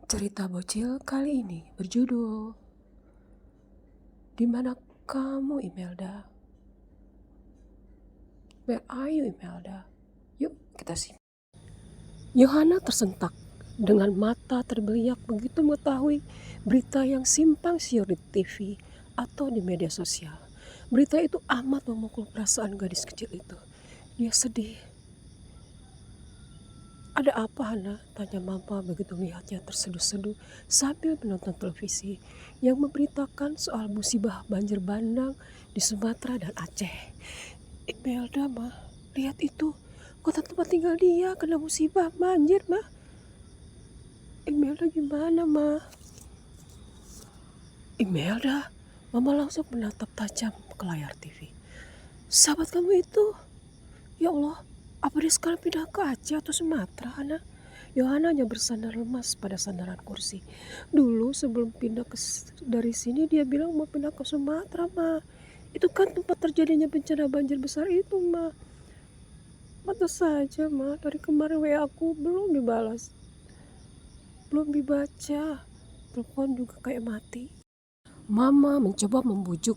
Cerita bocil kali ini berjudul Di mana kamu, Imelda? Where are you, Imelda? Yuk kita simak. Yohana tersentak dengan mata terbeliak begitu mengetahui berita yang simpang siur di TV atau di media sosial. Berita itu amat memukul perasaan gadis kecil itu. Dia sedih. Ada apa, Hana? Tanya mama begitu melihatnya terseduh-seduh sambil menonton televisi yang memberitakan soal musibah banjir bandang di Sumatera dan Aceh. Imelda, mah, lihat itu. Kota tempat tinggal dia kena musibah banjir, mah. Imelda gimana, mah? Imelda, mama langsung menatap tajam ke layar TV. Sahabat kamu itu, ya Allah, apa dia sekarang pindah ke Aceh atau Sumatera, Hana? Yohana hanya bersandar lemas pada sandaran kursi. Dulu sebelum dari sini dia bilang mau pindah ke Sumatera, Ma. Itu kan tempat terjadinya bencana banjir besar itu, Ma. Pantas saja, Ma. Dari kemarin WA aku belum dibalas. Belum dibaca. Telepon juga kayak mati. Mama mencoba membujuk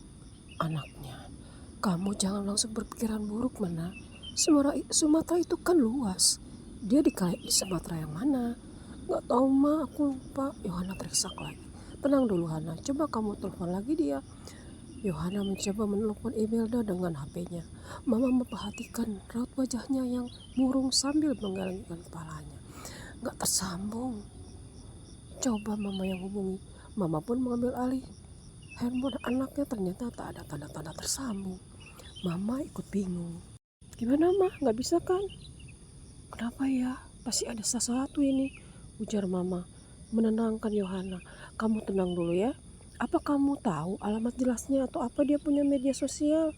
anaknya. Kamu jangan langsung berpikiran buruk, Mana. Sumatera itu kan luas. Dia di Sumatera yang mana? Gak tahu, Ma, aku lupa. Yohana terisak lagi. Tenang dulu, Hana. Coba kamu telepon lagi dia. Yohana mencoba menelpon Imelda dengan HP-nya. Mama memperhatikan raut wajahnya yang murung sambil menggelengkan kepalanya. Gak tersambung. Coba Mama yang hubungi. Mama pun mengambil alih handphone anaknya, ternyata tak ada tanda-tanda tersambung. Mama ikut bingung. Gimana, Ma? Gak bisa kan? Kenapa ya? Pasti ada sesuatu ini, ujar Mama menenangkan Yohana. Kamu tenang dulu ya. Apa kamu tahu alamat jelasnya atau apa dia punya media sosial?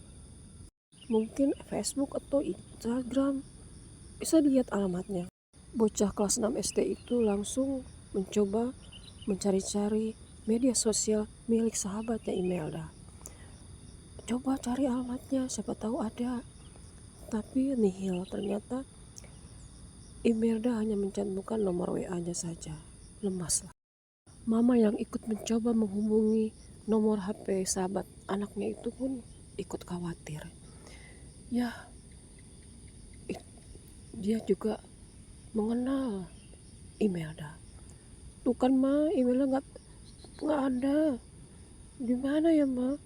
Mungkin Facebook atau Instagram. Bisa dilihat alamatnya. Bocah kelas 6 SD itu langsung mencoba mencari-cari media sosial milik sahabatnya Imelda. Coba cari alamatnya, siapa tahu ada. Tapi nihil, ternyata Imelda hanya mencantumkan nomor WA-nya saja. Lemaslah. Mama yang ikut mencoba menghubungi nomor HP sahabat anaknya itu pun ikut khawatir. Ya, dia juga mengenal Imelda. Tuh kan, Ma, Imelda nggak ada. Gimana ya, Ma?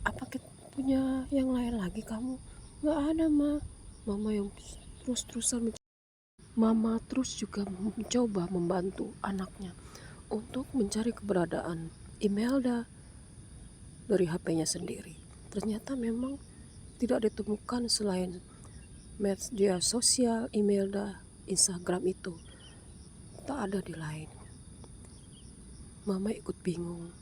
Apa kita punya yang lain lagi kamu? Nggak ada, Ma. Mama yang terus-terusan Mama terus juga mencoba membantu anaknya untuk mencari keberadaan Imelda dari HP-nya sendiri. Ternyata memang tidak ditemukan selain media sosial Imelda, Instagram itu. Tak ada di lain. Mama ikut bingung.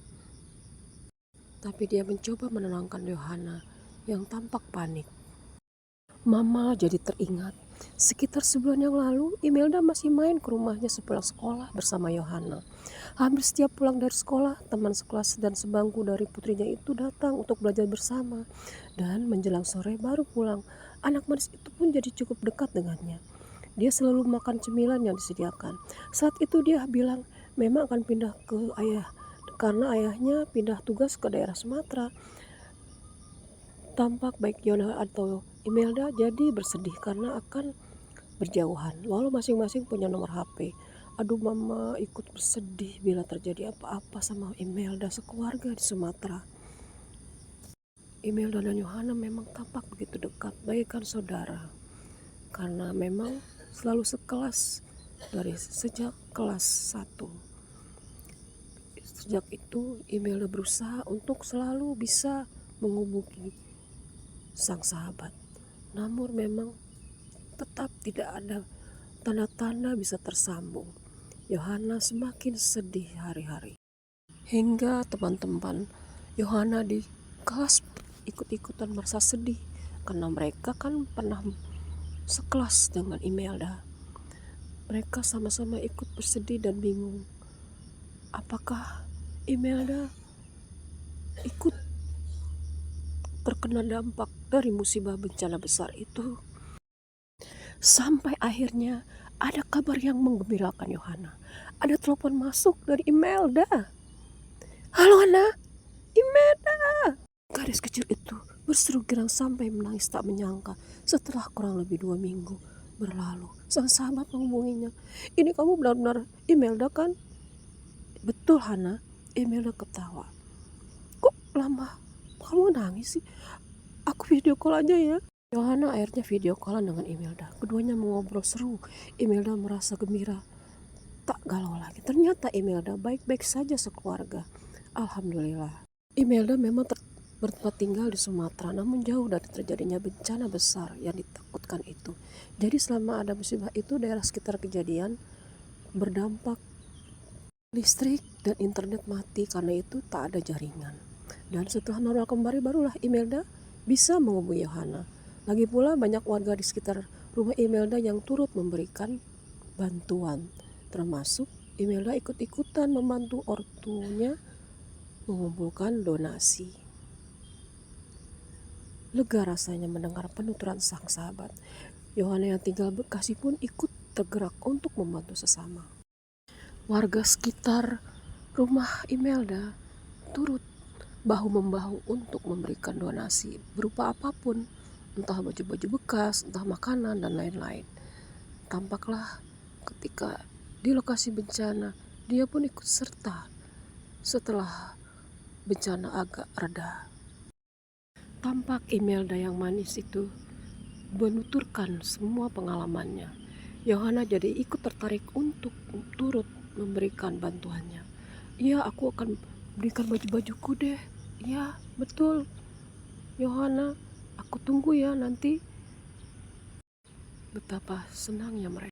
Tapi dia mencoba menenangkan Yohana yang tampak panik. Mama jadi teringat. Sekitar sebulan yang lalu, Imelda masih main ke rumahnya sepulang sekolah bersama Yohana. Hampir setiap pulang dari sekolah, teman sekelas dan sebangku dari putrinya itu datang untuk belajar bersama. Dan menjelang sore baru pulang. Anak manis itu pun jadi cukup dekat dengannya. Dia selalu makan cemilan yang disediakan. Saat itu dia bilang memang akan pindah ke karena ayahnya pindah tugas ke daerah Sumatera. Tampak baik Yohana atau Imelda jadi bersedih karena akan berjauhan, walau masing-masing punya nomor HP. Aduh, Mama ikut bersedih bila terjadi apa-apa sama Imelda sekeluarga di Sumatera. Imelda dan Yohana memang tampak begitu dekat, bagaikan saudara. Karena memang selalu sekelas dari sejak kelas 1. Sejak itu Imelda berusaha untuk selalu bisa menghubungi sang sahabat. Namun memang tetap tidak ada tanda-tanda bisa tersambung. Yohana semakin sedih hari-hari. Hingga teman-teman Yohana di kelas ikut-ikutan merasa sedih karena mereka kan pernah sekelas dengan Imelda. Mereka sama-sama ikut bersedih dan bingung. Apakah Imelda ikut terkena dampak dari musibah bencana besar itu? Sampai akhirnya ada kabar yang menggembirakan Yohana. Ada telepon masuk dari Imelda. "Halo Hana, Imelda!" Gadis kecil itu berseru girang sampai menangis tak menyangka setelah kurang lebih 2 minggu berlalu. Sang sahabat menghubunginya. "Ini kamu benar-benar Imelda kan?" "Betul Hana." Imelda ketawa. "Kok lama kamu nangis sih? Aku video call aja ya." Yohana akhirnya video callan dengan Imelda. Keduanya mengobrol seru. Imelda merasa gembira, tak galau lagi. Ternyata Imelda baik-baik saja sekeluarga. Alhamdulillah. Imelda memang bertempat tinggal di Sumatera, namun jauh dari terjadinya bencana besar yang ditakutkan itu. Jadi selama ada musibah itu, daerah sekitar kejadian berdampak listrik dan internet mati karena itu tak ada jaringan. Dan setelah normal kembali barulah Imelda bisa menghubungi Yohana. Lagi pula banyak warga di sekitar rumah Imelda yang turut memberikan bantuan. Termasuk Imelda ikut-ikutan membantu ortunya mengumpulkan donasi. Lega rasanya mendengar penuturan sang sahabat. Yohana yang tinggal Bekasi pun ikut tergerak untuk membantu sesama. Warga sekitar rumah Imelda turut bahu-membahu untuk memberikan donasi berupa apapun, entah baju-baju bekas, entah makanan, dan lain-lain. Tampaklah ketika di lokasi bencana, dia pun ikut serta setelah bencana agak reda. Tampak Imelda yang manis itu menuturkan semua pengalamannya. Yohana jadi ikut tertarik untuk turut memberikan bantuannya. "Iya, aku akan berikan baju-bajuku deh." "Ya, betul Yohana, aku tunggu ya nanti." Betapa senangnya mereka.